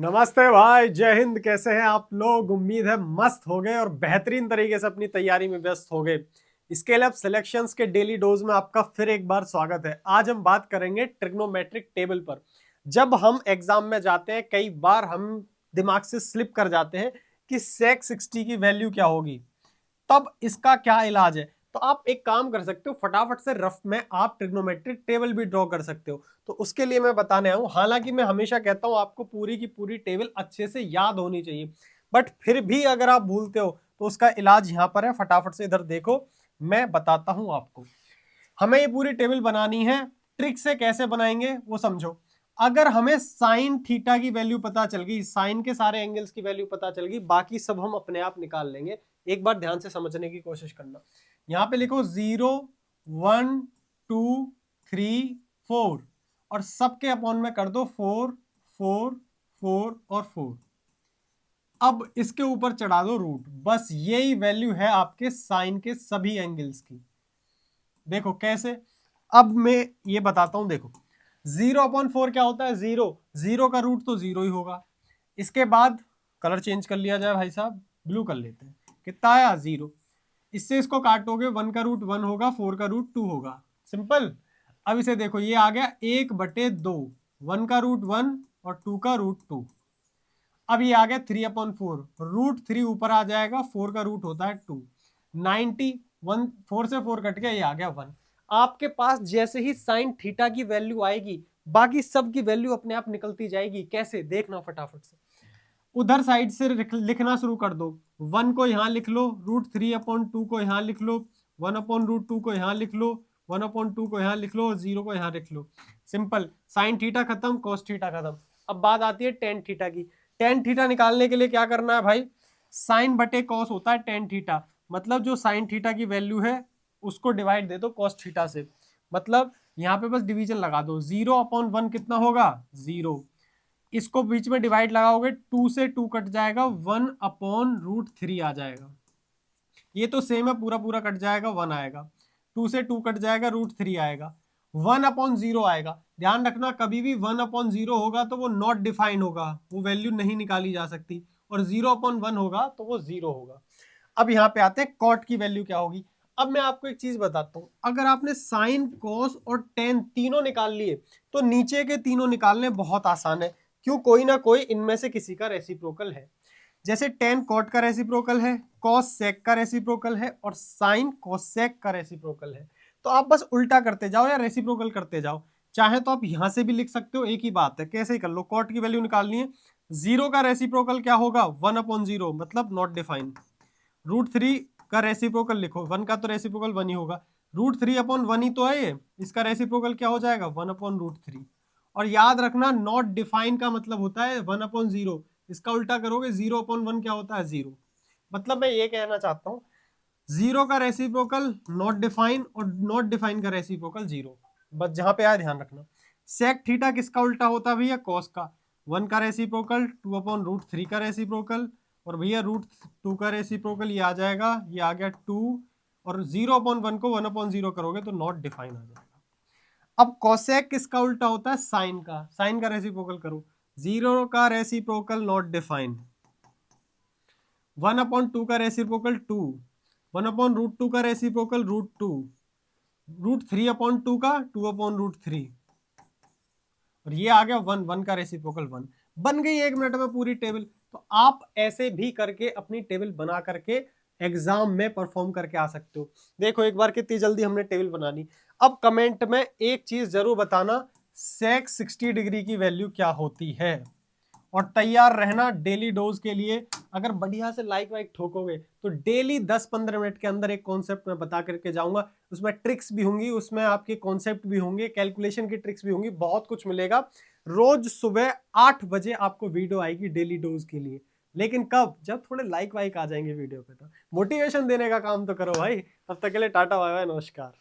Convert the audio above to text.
नमस्ते भाई, जय हिंद। कैसे हैं आप लोग? उम्मीद है मस्त हो गए और बेहतरीन तरीके से अपनी तैयारी में व्यस्त हो गए। स्केल अप सिलेक्शंस के डेली डोज में आपका फिर एक बार स्वागत है। आज हम बात करेंगे ट्रिग्नोमेट्रिक टेबल पर। जब हम एग्जाम में जाते हैं, कई बार हम दिमाग से स्लिप कर जाते हैं कि सेक 60 की वैल्यू क्या होगी, तब इसका क्या इलाज है। तो आप एक काम कर सकते हो, फटाफट से रफ में आप ट्रिग्नोमेट्रिक टेबल भी ड्रॉ कर सकते हो। तो उसके लिए मैं बताने आया हूं। हालांकि मैं हमेशा कहता हूं आपको पूरी की पूरी टेबल अच्छे से याद होनी चाहिए, बट फिर भी अगर आप भूलते हो तो उसका इलाज यहां पर है। फटाफट से इधर देखो, मैं बताता हूं आपको। हमें ये पूरी टेबल बनानी है। ट्रिक से कैसे बनाएंगे वो समझो। अगर हमें साइन थीटा की वैल्यू पता चल गई, साइन के सारे एंगल्स की वैल्यू पता चल गई, बाकी सब हम अपने आप निकाल लेंगे। एक बार ध्यान से समझने की कोशिश करना। यहां पे लिखो 0 1 2 3 4 और सबके अपॉन में कर दो 4 4 4 और 4। अब इसके ऊपर चढ़ा दो रूट। बस यही वैल्यू है आपके साइन के सभी एंगल्स की। देखो कैसे। अब मैं ये बताता हूं। देखो 0/4 क्या होता है? जीरो। जीरो का रूट तो जीरो ही होगा। इसके बाद कलर चेंज कर लिया जाए भाई साहब, ब्लू कर लेते हैं। कितना आया? जीरो। इससे इसको काटोगे, 1 का रूट 1 होगा, 4 का रूट 2 होगा। सिंपल। अब इसे देखो, ये आ गया 1/2। 1 का रूट 1 और 2 का रूट 2। अब ये आ गया 3/4। रूट 3 ऊपर आ जाएगा, 4 का रूट होता है 2। 91, 4 से 4 कट गया, ये आ गया 1। आपके पास जैसे ही साइन थीटा की वैल्यू आएगी, बाकी सब की वैल्यू अपने आप निकलती जाएगी। कैसे? देखना फटाफट से। उधर साइड से लिखना शुरू कर दो। 1 को यहां लिख लो, रूट 3/2 को यहां लिख लो, 1/√2 को यहां लिख लो, 1/2 को यहां लिख लो और 0 को यहां लिख लो। सिंपल। साइन थीटा खत्म, कॉस थीटा खत्म। अब बात आती है टेन थीटा की। टेन थीटा निकालने के लिए क्या करना है भाई? साइन बटे कॉस होता है टेन थीटा। मतलब जो साइन थीटा की वैल्यू है उसको डिवाइड दे दो कॉस थीटा से। मतलब यहाँ पे बस डिवीजन लगा दो। 0/1 कितना होगा? 0। इसको बीच में डिवाइड लगाओगे, 2 से 2 कट जाएगा, 1/√3 आ जाएगा। ये तो सेम है, पूरा पूरा कट जाएगा, 1 आएगा। 2 से 2 कट जाएगा, √3 आएगा। 1/0 आएगा। ध्यान रखना, कभी भी 1/0 होगा तो वो नॉट डिफाइंड होगा, वो वैल्यू नहीं निकाली जा सकती। और 0/1 होगा तो वो 0 होगा। अब यहाँ पे आते हैं कॉट की वैल्यू क्या होगी। अब मैं आपको एक चीज बताता हूँ। अगर आपने साइन, कॉस और टेन तीनों निकाल लिए तो नीचे के तीनों निकालने बहुत आसान है। क्यों? कोई ना कोई इनमें से किसी का रेसिप्रोकल है। जैसे टेन कॉट का रेसिप्रोकल है, कॉस सेक का रेसिप्रोकल है और साइन कोसेक का रेसिप्रोकल है। तो आप बस उल्टा करते जाओ या रेसिप्रोकल करते जाओ। चाहे तो आप यहां से भी लिख सकते हो, एक ही बात है। कैसे ही कर लो। कॉट की वैल्यू निकालनी है। 0 का रेसिप्रोकल क्या होगा? 1/0, मतलब नॉट डिफाइंड। √3 का रेसिप्रोकल लिखो। 1 का तो रेसिप्रोकल 1 ही होगा। √3/1 ही तो है ये। इसका रेसिप्रोकल क्या हो जाएगा? 1/√3। और याद रखना, नॉट डिफाइन का मतलब होता है 1/0। इसका उल्टा करोगे, 0/1 क्या होता है? 0। मतलब मैं ये कहना चाहता हूँ, 0 का रेसिप्रोकल नॉट डिफाइन और नॉट डिफाइन का रेसिप्रोकल 0। बस जहां पे आया ध्यान रखना। सेक थीटा किसका उल्टा होता है भैया? कॉस का। 1 का रेसिप्रोकल 2/√3 का रेसिप्रोकल और भैया √2 का रेसिप्रोकल, ये आ जाएगा, ये आ गया 2। और 0/1 को 1/0 करोगे तो नॉट डिफाइन आ जाएगा। अब कोसेक किसका उल्टा होता है? साइन का। साइन का रेसिप्रोकल करो। 0 का रेसिप्रोकल नॉट डिफाइन। 1/2 का रेसिप्रोकल 2। 1/√2 का रेसिप्रोकल √2। √3/2 का 2/√3। और ये आ गया 1। 1 का रेसिप्रोकल 1। बन गई 1 मिनट में पूरी टेबल। तो आप ऐसे भी करके अपनी टेबल बना करके एग्जाम में परफॉर्म करके आ सकते हो। देखो एक बार कितनी जल्दी हमने टेबल बना ली। अब कमेंट में एक चीज जरूर बताना, सेक 60 डिग्री की वैल्यू क्या होती है। और तैयार रहना डेली डोज के लिए। अगर बढ़िया से लाइक वाइक ठोकोगे तो डेली 10-15 मिनट के अंदर एक कॉन्सेप्ट मैं बता करके जाऊंगा। उसमें ट्रिक्स भी होंगी, उसमें आपके कॉन्सेप्ट भी होंगे, कैलकुलेशन की ट्रिक्स भी होंगी, बहुत कुछ मिलेगा। रोज सुबह 8 बजे आपको वीडियो आएगी डेली डोज के लिए। लेकिन कब? जब थोड़े लाइक वाइक आ जाएंगे वीडियो पे। तो मोटिवेशन देने का काम तो करो भाई। तब तक के लिए टाटा, बाय बाय, नमस्कार।